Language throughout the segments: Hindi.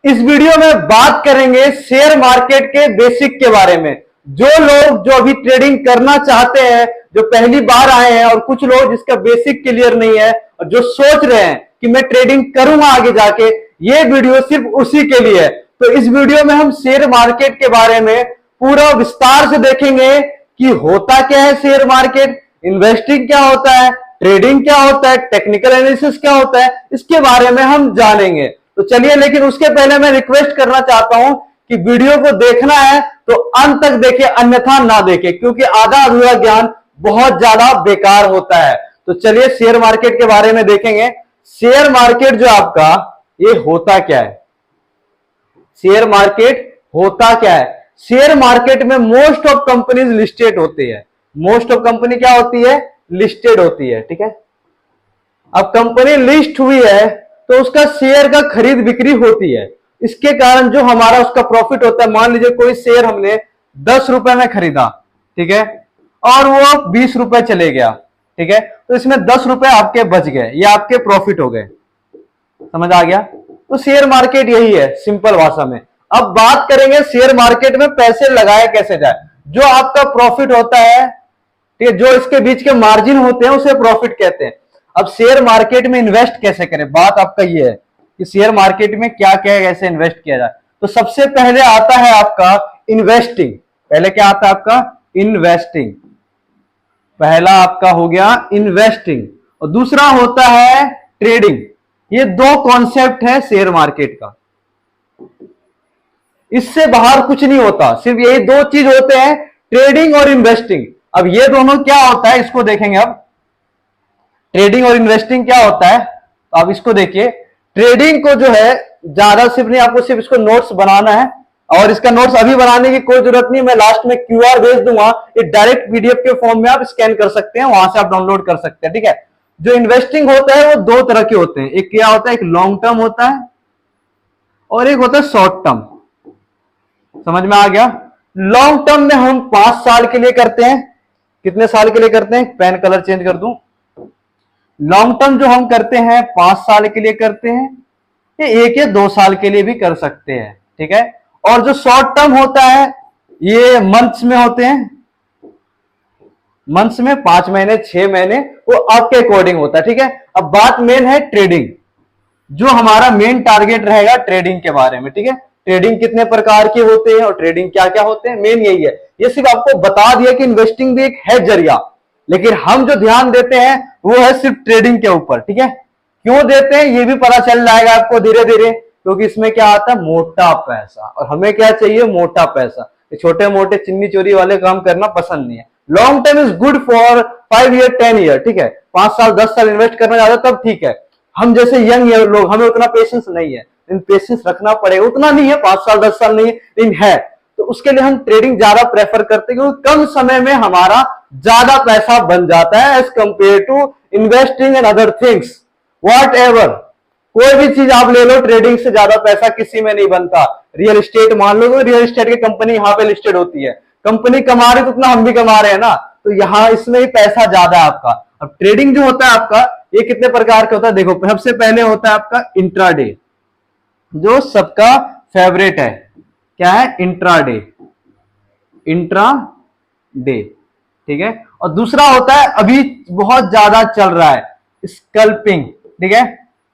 इस वीडियो में बात करेंगे शेयर मार्केट के बेसिक के बारे में। जो लोग जो अभी ट्रेडिंग करना चाहते हैं, जो पहली बार आए हैं, और कुछ लोग जिसका बेसिक क्लियर नहीं है और जो सोच रहे हैं कि मैं ट्रेडिंग करूंगा आगे जाके, ये वीडियो सिर्फ उसी के लिए है। तो इस वीडियो में हम शेयर मार्केट के बारे में पूरा विस्तार से देखेंगे कि होता क्या है शेयर मार्केट, इन्वेस्टिंग क्या होता है, ट्रेडिंग क्या होता है, टेक्निकल एनालिसिस क्या होता है, इसके बारे में हम जानेंगे। तो चलिए, लेकिन उसके पहले मैं रिक्वेस्ट करना चाहता हूं कि वीडियो को देखना है तो अंत तक देखें, अन्यथा ना देखें, क्योंकि आधा अधूरा ज्ञान बहुत ज्यादा बेकार होता है। तो चलिए शेयर मार्केट के बारे में देखेंगे। शेयर मार्केट जो आपका, ये होता क्या है, शेयर मार्केट होता क्या है। शेयर मार्केट में मोस्ट ऑफ कंपनीज लिस्टेड होती है। मोस्ट ऑफ कंपनी क्या होती है, लिस्टेड होती है। ठीक है, अब कंपनी लिस्ट हुई है तो उसका शेयर का खरीद बिक्री होती है। इसके कारण जो हमारा उसका प्रॉफिट होता है, मान लीजिए कोई शेयर हमने 10 रुपए में खरीदा, ठीक है, और वो 20 रुपए चले गया, ठीक है, तो इसमें 10 रुपए आपके बच गए, ये आपके प्रॉफिट हो गए। समझ आ गया? तो शेयर मार्केट यही है सिंपल भाषा में। अब बात करेंगे शेयर मार्केट में पैसे लगाए कैसे जाए। जो आपका प्रॉफिट होता है, ठीक है, जो इसके बीच के मार्जिन होते हैं उसे प्रॉफिट कहते हैं। अब शेयर मार्केट में इन्वेस्ट कैसे करें, बात आपका ये है कि शेयर मार्केट में क्या क्या कैसे इन्वेस्ट किया जाए। तो सबसे पहले आता है आपका इन्वेस्टिंग। पहले क्या आता है आपका, इन्वेस्टिंग। पहला आपका हो गया इन्वेस्टिंग, और दूसरा होता है ट्रेडिंग। ये दो कॉन्सेप्ट है शेयर मार्केट का, इससे बाहर कुछ नहीं होता, सिर्फ यही दो चीज होते हैं, ट्रेडिंग और इन्वेस्टिंग। अब ये दोनों क्या होता है इसको देखेंगे। अब ट्रेडिंग और इन्वेस्टिंग क्या होता है, तो आप इसको देखिए। ट्रेडिंग को जो है ज्यादा सिर्फ नहीं, आपको सिर्फ इसको नोट्स बनाना है, और इसका नोट्स अभी बनाने की कोई जरूरत नहीं, मैं लास्ट में क्यूआर भेज दूंगा, ये डायरेक्ट पीडीएफ के फॉर्म में आप स्कैन कर सकते हैं, वहां से आप डाउनलोड कर सकते हैं। ठीक है, जो इन्वेस्टिंग होता है वो दो तरह के होते हैं, एक क्या होता है, एक लॉन्ग टर्म होता है और एक होता है शॉर्ट टर्म। समझ में आ गया? लॉन्ग टर्म में हम 5 साल के लिए करते हैं। कितने साल के लिए करते हैं, पेन कलर चेंज कर दूं। लॉन्ग टर्म जो हम करते हैं 5 साल के लिए करते हैं, ये 1 या 2 साल के लिए भी कर सकते हैं। ठीक है, और जो शॉर्ट टर्म होता है ये मंथ्स में होते हैं, मंथ्स में 5 महीने 6 महीने, वो आपके अकॉर्डिंग होता है। ठीक है, अब बात मेन है ट्रेडिंग, जो हमारा मेन टारगेट रहेगा ट्रेडिंग के बारे में। ठीक है, ट्रेडिंग कितने प्रकार के होते हैं और ट्रेडिंग क्या क्या होते हैं, मेन यही है। ये सिर्फ आपको बता दिया कि इन्वेस्टिंग भी एक है जरिया, लेकिन हम जो ध्यान देते हैं वो है सिर्फ ट्रेडिंग के ऊपर। ठीक है, क्यों देते हैं ये भी पता चल जाएगा आपको धीरे धीरे, क्योंकि इसमें क्या आता है, मोटा पैसा, और हमें क्या चाहिए, मोटा पैसा। छोटे मोटे चिन्नी चोरी वाले काम करना पसंद नहीं है। Long term is good for 5 year 10 year. ठीक है, 5 साल 10 साल इन्वेस्ट करना ज्यादा तब ठीक है। हम जैसे यंग लोग, हमें उतना पेशेंस नहीं है, लेकिन पेशेंस रखना पड़ेगा, उतना नहीं है, 5 साल 10 साल नहीं है, लेकिन है, तो उसके लिए हम ट्रेडिंग ज्यादा प्रेफर करते हैं, क्योंकि कम समय में हमारा ज्यादा पैसा बन जाता है as compare to investing and other things whatever. कोई भी चीज आप ले लो, ट्रेडिंग से ज्यादा पैसा किसी में नहीं बनता। रियल एस्टेट मान लो, रियल एस्टेट की कंपनी यहाँ पे लिस्टेड होती है, कंपनी कमा रही तो उतना हम भी कमा रहे हैं ना, तो यहाँ इसमें ही पैसा ज्यादा है आपका। अब ट्रेडिंग जो होता है आपका, ये कितने प्रकार का होता है, देखो सबसे पहले होता है आपका इंट्राडे, जो सबका फेवरेट है। क्या है, इंट्राडे, इंट्राडे। ठीक है, और दूसरा होता है अभी बहुत ज्यादा चल रहा है, स्कैल्पिंग। ठीक है,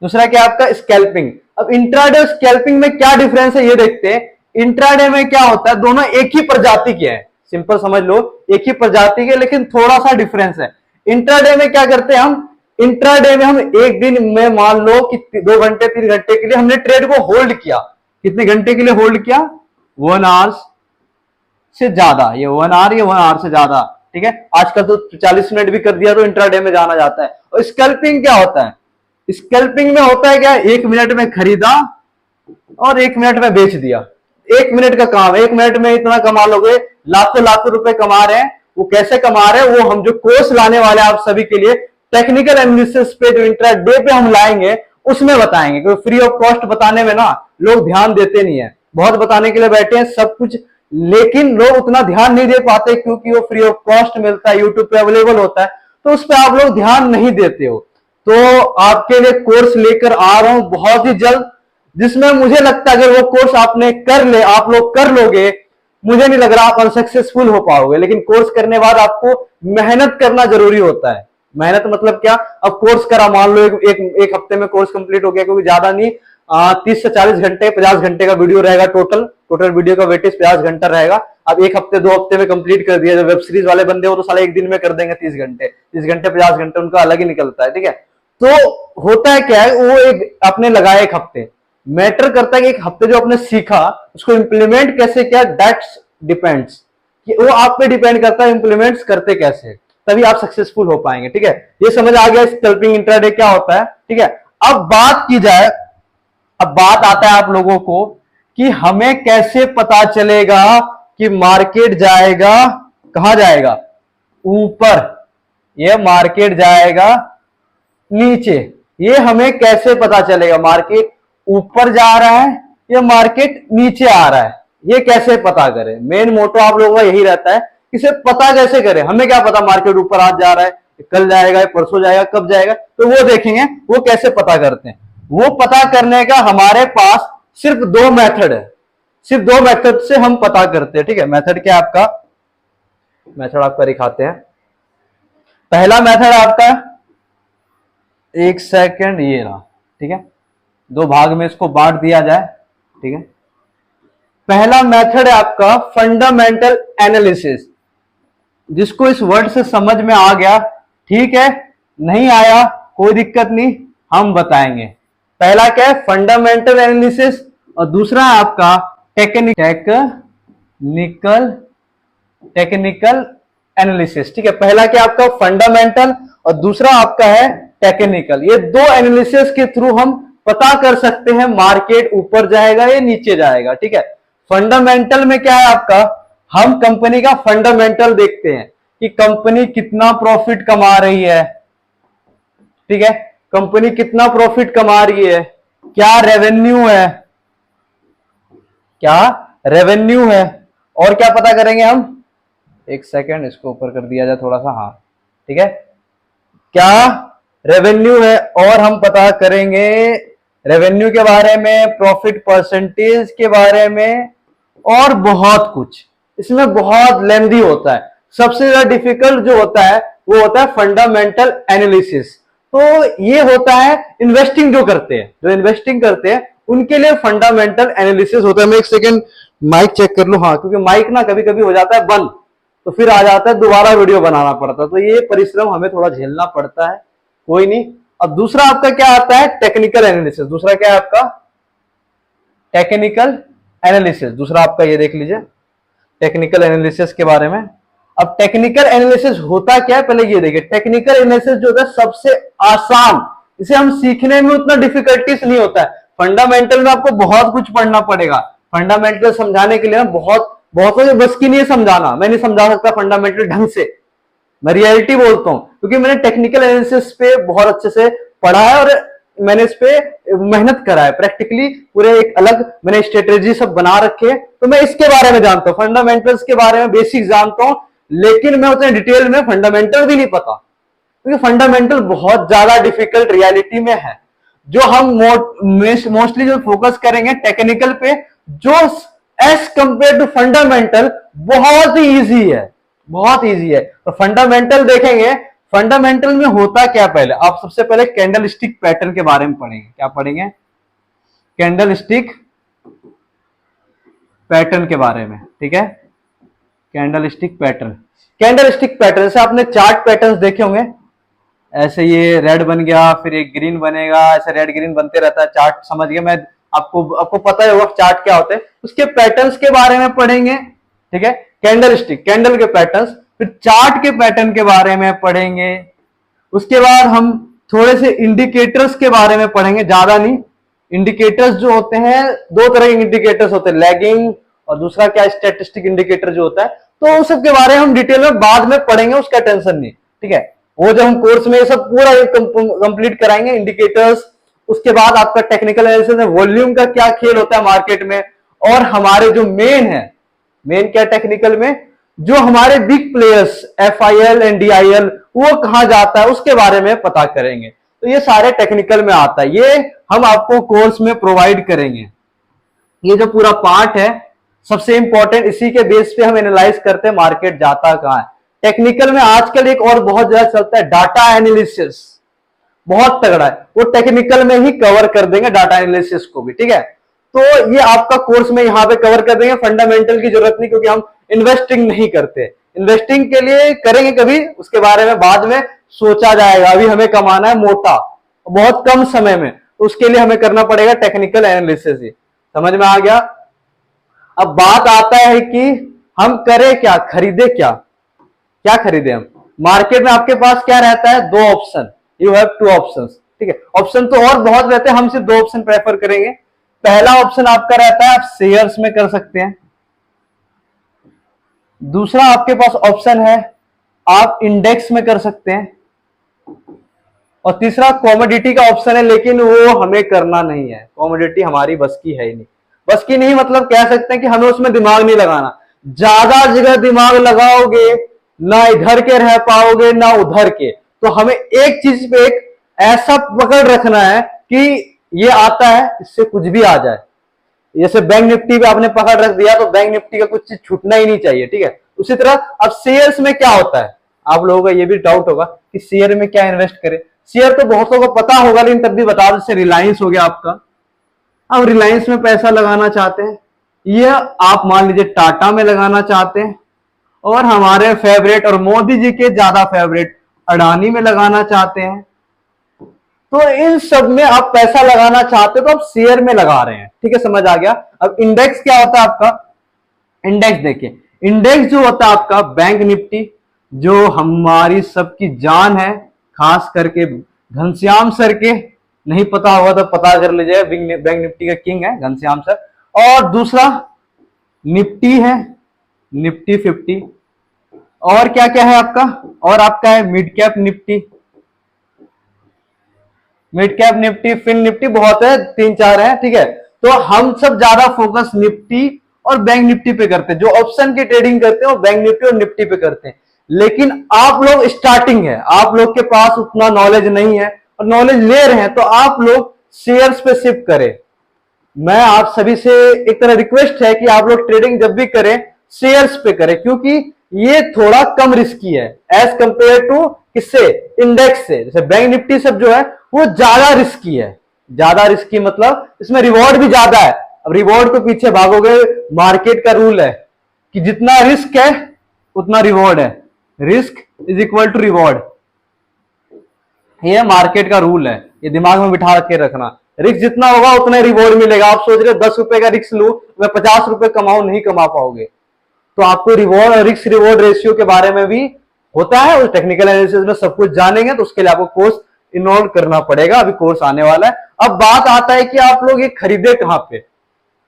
दूसरा क्या आपका, स्कैल्पिंग। अब इंट्राडे और स्कैल्पिंग में क्या डिफरेंस है ये देखते हैं। इंट्राडे में क्या होता है, दोनों एक ही प्रजाति के हैं, सिंपल समझ लो, एक ही प्रजाति के, लेकिन थोड़ा सा डिफरेंस है। इंट्राडे में क्या करते हैं हम, इंट्राडे में हम एक दिन में मान लो कि 2 घंटे 3 घंटे के लिए हमने ट्रेड को होल्ड किया। कितने घंटे के लिए होल्ड किया, 1 आवर से ज्यादा, ये 1 आवर, ये 1 आवर से ज्यादा। ठीक है, आजकल तो 40 मिनट भी कर दिया तो इंट्राडे में जाना जाता है। और स्कैल्पिंग क्या होता है, स्कैल्पिंग में होता है क्या, 1 मिनट में खरीदा और 1 मिनट में बेच दिया। 1 मिनट का काम, 1 मिनट में इतना कमा लोगे, लाखों लाखों रुपए कमा रहे हैं। वो कैसे कमा रहे हैं, वो हम जो कोर्स लाने वाले हैं आप सभी के लिए, टेक्निकल एनालिसिस पे जो इंट्राडे पे हम लाएंगे उसमें बताएंगे, क्योंकि फ्री ऑफ कॉस्ट बताने में ना लोग ध्यान देते नहीं है। बहुत बताने के लिए बैठे हैं सब कुछ, लेकिन लोग उतना ध्यान नहीं दे पाते, क्योंकि वो फ्री ऑफ कॉस्ट मिलता है, यूट्यूब पे अवेलेबल होता है, तो उस पर आप लोग ध्यान नहीं देते हो। तो आपके लिए कोर्स लेकर आ रहा हूं बहुत ही जल्द, जिसमें मुझे लगता है अगर वो कोर्स आपने कर ले, आप लोग कर लोगे, मुझे नहीं लग रहा आप अनसक्सेसफुल हो पाओगे। लेकिन कोर्स करने बाद आपको मेहनत करना जरूरी होता है। मेहनत मतलब क्या, अब कोर्स करा, मान लो एक हफ्ते में कोर्स कंप्लीट हो गया, क्योंकि ज्यादा नहीं 30 से 40 घंटे 50 घंटे का वीडियो रहेगा, टोटल वीडियो का वेटेज 50 घंटा रहेगा। अब एक हफ्ते 2 हफ्ते में कंप्लीट कर दिया। जो वेब सीरीज वाले बंदे हो तो साला एक दिन में कर देंगे 30 घंटे 50 घंटे उनका अलग ही निकलता है, ठीक है। तो होता है क्या है, वो एक आपने लगाया एक हफ्ते, मैटर करता है कि एक हफ्ते जो आपने सीखा उसको इंप्लीमेंट कैसे किया, दैट्स डिपेंड्स, कि वो आप पे डिपेंड करता है इंप्लीमेंट्स करते कैसे, तभी आप सक्सेसफुल हो पाएंगे, ठीक है। ये समझ आ गया स्कैल्पिंग इंट्राडे क्या होता है, ठीक है। अब बात की जाए, अब बात आता है आप लोगों को कि हमें कैसे पता चलेगा कि मार्केट जाएगा, कहां जाएगा, ऊपर, ये मार्केट जाएगा नीचे, ये हमें कैसे पता चलेगा मार्केट ऊपर जा रहा है या मार्केट नीचे आ रहा है, ये कैसे पता करें। मेन मोटो आप लोगों का यही रहता है, इसे पता कैसे करें। हमें क्या पता मार्केट ऊपर आज जा रहा है, कल जाएगा, परसों जाएगा, कब जाएगा, तो वो देखेंगे वो कैसे पता करते हैं। वो पता करने का हमारे पास सिर्फ 2 मेथड है, सिर्फ 2 मेथड से हम पता करते हैं, ठीक है। मेथड क्या आपका, मेथड आपका दिखाते हैं। पहला मेथड आपका, एक सेकंड, ये रहा, ठीक है, 2 भाग में इसको बांट दिया जाए, ठीक है। पहला मेथड है आपका फंडामेंटल एनालिसिस, जिसको इस वर्ड से समझ में आ गया ठीक है, नहीं आया कोई दिक्कत नहीं, हम बताएंगे। पहला क्या है, फंडामेंटल एनालिसिस, और दूसरा है आपका टेक्निकल एनालिसिस, ठीक है। पहला क्या आपका फंडामेंटल और दूसरा आपका है टेक्निकल। ये 2 एनालिसिस के थ्रू हम पता कर सकते हैं मार्केट ऊपर जाएगा या नीचे जाएगा, ठीक है। फंडामेंटल में क्या है आपका, हम कंपनी का फंडामेंटल देखते हैं कि कंपनी कितना प्रॉफिट कमा रही है, ठीक है, कंपनी कितना प्रॉफिट कमा रही है, क्या रेवेन्यू है, क्या रेवेन्यू है, और क्या पता करेंगे हम, एक सेकेंड इसको ऊपर कर दिया जाए थोड़ा सा, हाँ ठीक है, क्या रेवेन्यू है, और हम पता करेंगे रेवेन्यू के बारे में, प्रॉफिट परसेंटेज के बारे में, और बहुत कुछ। इसमें बहुत लेंथी होता है। सबसे ज्यादा डिफिकल्ट जो होता है वो होता है फंडामेंटल एनालिसिस। तो ये होता है इन्वेस्टिंग जो करते हैं, जो इन्वेस्टिंग करते हैं उनके लिए फंडामेंटल एनालिसिस होता है। मैं एक सेकेंड माइक चेक कर लूं, हाँ, क्योंकि माइक ना कभी कभी हो जाता है बंद, तो फिर आ जाता है दोबारा वीडियो बनाना पड़ता है, तो ये परिश्रम हमें थोड़ा झेलना पड़ता है, कोई नहीं। अब दूसरा आपका क्या आता है, टेक्निकल एनालिसिस। दूसरा क्या है आपका, टेक्निकल एनालिसिस। दूसरा आपका ये देख लीजिए टेक्निकल एनालिसिस के बारे में। अब टेक्निकल एनालिसिस होता क्या है, पहले ये देखिए। टेक्निकल एनालिसिस जो होता है सबसे आसान, इसे हम सीखने में उतना डिफिकल्टीज नहीं होता है। फंडामेंटल में आपको बहुत कुछ पढ़ना पड़ेगा। फंडामेंटल समझाने के लिए बहुत बस की नहीं समझाना, मैं नहीं समझा सकता फंडामेंटल ढंग से, मैं रियलिटी बोलता हूं, क्योंकि मैंने टेक्निकल एनालिसिस पे बहुत अच्छे से पढ़ा है और मैंने इस पे मेहनत करा है प्रैक्टिकली, पूरे एक अलग मैंने स्ट्रेटेजी सब बना रखे, तो मैं इसके बारे में जानता हूं, फंडामेंटल्स के बारे में बेसिक जानता हूं, लेकिन मैं उतने डिटेल में फंडामेंटल भी नहीं पता, क्योंकि फंडामेंटल बहुत ज्यादा डिफिकल्ट रियलिटी में है। जो हम मोस्टली जो फोकस करेंगे टेक्निकल पे, जो एज कंपेयर टू फंडामेंटल बहुत ही ईजी है, बहुत ईजी है। तो फंडामेंटल देखेंगे, फंडामेंटल में होता क्या, पहले आप सबसे पहले कैंडल स्टिक पैटर्न के बारे में पढ़ेंगे। क्या पढ़ेंगे, कैंडल स्टिक पैटर्न के बारे में, ठीक है। Candle stick pattern, candle stick pattern से आपने चार्ट पैटर्न्स देखे होंगे, ऐसे ये रेड बन गया, फिर एक ग्रीन बनेगा, ऐसे रेड ग्रीन बनते रहता है, चार्ट समझ गए। मैं आपको पता है वो चार्ट क्या होते हैं, उसके पैटर्न्स के बारे में पढ़ेंगे, ठीक है। कैंडल स्टिक, कैंडल के पैटर्न्स, फिर चार्ट के पैटर्न के बारे में पढ़ेंगे। उसके बाद हम थोड़े से इंडिकेटर्स के बारे में पढ़ेंगे, ज्यादा नहीं। इंडिकेटर्स जो होते हैं, 2 तरह के इंडिकेटर्स होते हैं, लैगिंग और दूसरा क्या स्टैटिस्टिक इंडिकेटर जो होता है, तो उस सब के बारे में हम डिटेल में बाद में पढ़ेंगे, उसका टेंशन नहीं, ठीक है। वो जो हम कोर्स में ये सब पूरा कंप्लीट कराएंगे, इंडिकेटर्स। उसके बाद आपका टेक्निकल एनालिसिस में वॉल्यूम का क्या खेल होता है मार्केट में, और हमारे जो मेन है, मेन क्या टेक्निकल में, जो हमारे big players FIL and DIL वो कहां जाता है उसके बारे में पता करेंगे। तो ये सारे टेक्निकल में आता है, ये हम आपको कोर्स में प्रोवाइड करेंगे। ये जो पूरा पार्ट है सबसे इंपॉर्टेंट, इसी के बेस पे हम एनालाइज करते हैं मार्केट जाता कहां है। टेक्निकल में आजकल एक और बहुत ज्यादा चलता है डाटा एनालिसिस, बहुत तगड़ा है, वो टेक्निकल में ही कवर कर देंगे डाटा एनालिसिस को भी, ठीक है। तो ये आपका कोर्स में यहाँ पे कवर कर देंगे, फंडामेंटल की जरूरत नहीं, क्योंकि हम इन्वेस्टिंग नहीं करते। इन्वेस्टिंग के लिए करेंगे कभी, उसके बारे में बाद में सोचा जाएगा, अभी हमें कमाना है मोटा बहुत कम समय में, तो उसके लिए हमें करना पड़ेगा टेक्निकल एनालिसिस ही। समझ में आ गया। अब बात आता है कि हम करें क्या, खरीदे क्या, क्या खरीदे हम। मार्केट में आपके पास क्या रहता है, दो option, you have two options, ठीक है। ऑप्शन तो और बहुत रहते हैं, हम सिर्फ दो ऑप्शन प्रेफर करेंगे। पहला ऑप्शन आपका रहता है आप शेयर्स में कर सकते हैं, दूसरा आपके पास ऑप्शन है आप इंडेक्स में कर सकते हैं, और तीसरा कॉमोडिटी का ऑप्शन है, लेकिन वो हमें करना नहीं है, कॉमोडिटी हमारी बस की है ही नहीं। बस की नहीं मतलब कह सकते हैं कि हमें उसमें दिमाग नहीं लगाना, ज्यादा जगह दिमाग लगाओगे ना इधर के रह पाओगे ना उधर के। तो हमें एक चीज पे एक ऐसा पकड़ रखना है कि ये आता है, इससे कुछ भी आ जाए। जैसे बैंक निफ्टी पे आपने पकड़ रख दिया तो बैंक निफ्टी का कुछ चीज छूटना ही नहीं चाहिए, ठीक है। उसी तरह अब शेयर्स में क्या होता है, आप लोगों का ये भी डाउट होगा कि शेयर में क्या इन्वेस्ट करें। शेयर तो बहुतों को पता होगा, लेकिन तब भी बता दो, जैसे रिलायंस हो गया आपका, आप रिलायंस में पैसा लगाना चाहते हैं, यह आप मान लीजिए टाटा में लगाना चाहते हैं, और हमारे फेवरेट और मोदी जी के ज्यादा फेवरेट अडानी में लगाना चाहते हैं, तो इन सब में आप पैसा लगाना चाहते हो तो आप शेयर में लगा रहे हैं, ठीक है, समझ आ गया। अब इंडेक्स क्या होता है आपका, इंडेक्स देखिए, इंडेक्स जो होता है आपका बैंक निफ्टी, जो हमारी सबकी जान है, खास करके घनश्याम सर के, नहीं पता होगा तो पता कर लीजिए, बैंक निफ्टी का किंग है घनश्याम सर। और दूसरा निफ्टी है, निफ्टी 50, और क्या क्या है आपका, और आपका है mid cap Nifty, mid cap Nifty, fin Nifty, बहुत है, 3-4 है, ठीक है। तो हम सब ज्यादा फोकस निफ्टी और बैंक निफ्टी पे करते हैं, जो ऑप्शन की ट्रेडिंग करते हैं वो बैंक निफ्टी और निफ्टी पे करते हैं। लेकिन आप लोग स्टार्टिंग है, आप लोग के पास उतना नॉलेज नहीं है और नॉलेज ले रहे हैं, तो आप लोग शेयर्स पे शिफ्ट करें। मैं आप सभी से एक तरह रिक्वेस्ट है कि आप लोग ट्रेडिंग जब भी करें शेयर्स पे करें, क्योंकि ये थोड़ा कम रिस्की है एज कंपेयर टू किससे, इंडेक्स से। जैसे बैंक निफ्टी सब जो है वो ज्यादा रिस्की है, ज्यादा रिस्की मतलब इसमें रिवॉर्ड भी ज्यादा है। अब रिवॉर्ड को पीछे भागोगे, मार्केट का रूल है कि जितना रिस्क है उतना रिवॉर्ड है, risk is equal to reward, ये मार्केट का रूल है, ये दिमाग में बिठा के रखना। रिस्क जितना होगा उतना रिवॉर्ड मिलेगा। आप सोच रहे 10 रुपए का रिस्क लूं, मैं 50 रुपए कमाऊं, नहीं कमा पाओगे। तो आपको रिवॉर्ड और रिस्क रिवॉर्ड रेशियो के बारे में भी होता है, उस टेक्निकल एनालिसिस में सब कुछ जानेंगे, तो उसके लिए आपको कोर्स इन्वॉल्व करना पड़ेगा, अभी कोर्स आने वाला है। अब बात आता है कि आप लोग ये खरीदे कहां पे,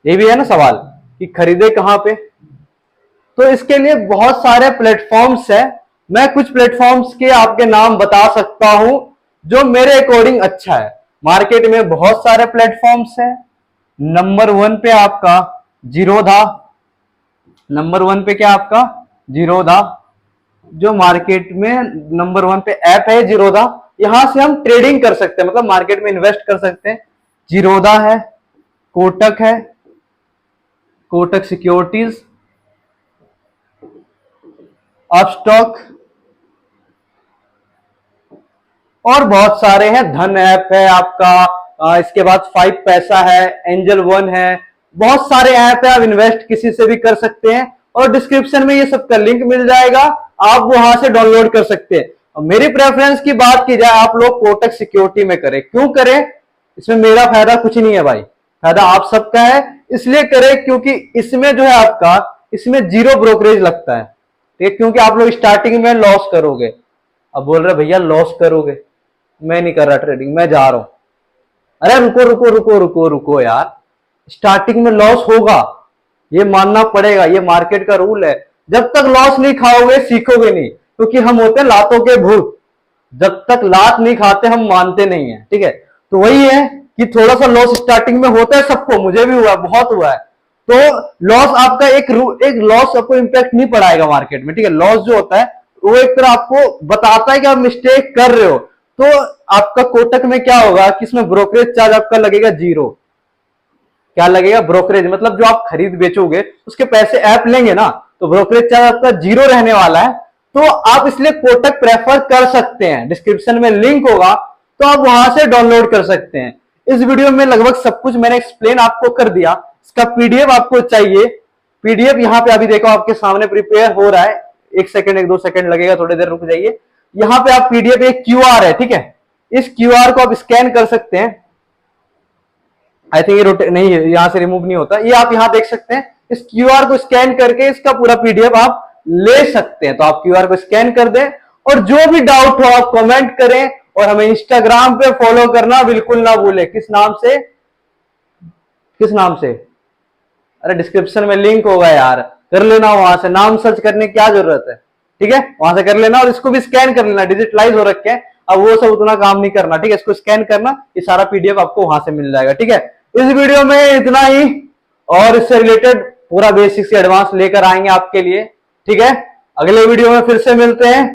ये भी है ना सवाल कि खरीदे कहां पे। तो इसके लिए बहुत सारे प्लेटफॉर्म्स है, मैं कुछ प्लेटफॉर्म्स के आपके नाम बता सकता हूं जो मेरे अकॉर्डिंग अच्छा है। मार्केट में बहुत सारे प्लेटफॉर्म्स है। नंबर 1 पे आपका जीरोधा, नंबर 1 पे क्या आपका जीरोधा, जो मार्केट में नंबर 1 पे ऐप है जीरोधा, यहां से हम ट्रेडिंग कर सकते हैं, मतलब मार्केट में इन्वेस्ट कर सकते हैं। जीरोधा है, कोटक है, कोटक सिक्योरिटीज, अपस्टॉक, और बहुत सारे हैं, धन ऐप है आपका, इसके बाद 5 पैसा है, एंजल 1 है, बहुत सारे ऐप है, आप इन्वेस्ट किसी से भी कर सकते हैं, और डिस्क्रिप्शन में ये सब का लिंक मिल जाएगा, आप वहां से डाउनलोड कर सकते हैं। और मेरी प्रेफरेंस की बात की जाए, आप लोग कोटक सिक्योरिटी में करें। क्यों करें, इसमें मेरा फायदा कुछ नहीं है भाई, फायदा आप सबका है, इसलिए करें क्योंकि इसमें जो है आपका, इसमें 0 ब्रोकरेज लगता है, ठीक है, क्योंकि आप लोग स्टार्टिंग में लॉस करोगे। अब बोल रहे भैया लॉस करोगे, मैं नहीं कर रहा ट्रेडिंग, मैं जा रहा हूं। अरे रुको रुको रुको रुको रुको यार, स्टार्टिंग में लॉस होगा, ये मानना पड़ेगा, ये मार्केट का रूल है। जब तक लॉस नहीं खाओगे सीखोगे नहीं, क्योंकि हम होते हैं लातों के भूत, जब तक लात नहीं खाते हम मानते नहीं है, ठीक है। तो वही है कि थोड़ा सा लॉस स्टार्टिंग में होता है सबको, मुझे भी हुआ, बहुत हुआ है। तो लॉस आपका एक लॉस आपको इंपैक्ट नहीं पड़ाएगा मार्केट में, ठीक है। लॉस जो होता है वो एक तरह आपको बताता है कि आप मिस्टेक कर रहे हो, तो आपका कोटक में क्या होगा कि इसमें ब्रोकरेज चार्ज आपका लगेगा 0। क्या लगेगा? ब्रोकरेज, मतलब जो आप खरीद बेचोगे उसके पैसे ऐप लेंगे ना, तो ब्रोकरेज चार्ज आपका 0 रहने वाला है। तो आप इसलिए कोटक प्रेफर कर सकते हैं, डिस्क्रिप्शन में लिंक होगा तो आप वहां से डाउनलोड कर सकते हैं। इस वीडियो में लगभग सब कुछ मैंने एक्सप्लेन आपको कर दिया। इसका पीडीएफ आपको चाहिए, पीडीएफ यहाँ पे अभी देखो आपके सामने प्रिपेयर हो रहा है। 1 सेकंड 1-2 सेकंड लगेगा, थोड़ी देर रुक जाइए। यहाँ पे आप पीडीएफ, एक क्यूआर है, ठीक है, इस क्यूआर को आप स्कैन कर सकते हैं। आई थिंक ये रोटे नहीं है, यहां से रिमूव नहीं होता, ये आप यहां देख सकते हैं। इस क्यूआर को स्कैन करके इसका पूरा पीडीएफ आप ले सकते हैं। तो आप क्यूआर को स्कैन कर दें और जो भी डाउट हो आप कमेंट करें, और हमें इंस्टाग्राम पे फॉलो करना बिल्कुल ना भूलें। किस नाम से? किस नाम से? अरे डिस्क्रिप्शन में लिंक होगा यार, कर लेना, वहां से नाम सर्च करने की क्या जरूरत है, ठीक है, वहां से कर लेना। और इसको भी स्कैन कर लेना, डिजिटलाइज हो रखे हैं, अब वो सब उतना काम नहीं करना, ठीक है। इसको स्कैन करना, ये सारा पीडीएफ आपको वहां से मिल जाएगा, ठीक है। इस वीडियो में इतना ही, और इससे रिलेटेड पूरा बेसिक से एडवांस लेकर आएंगे आपके लिए, ठीक है। अगले वीडियो में फिर से मिलते हैं।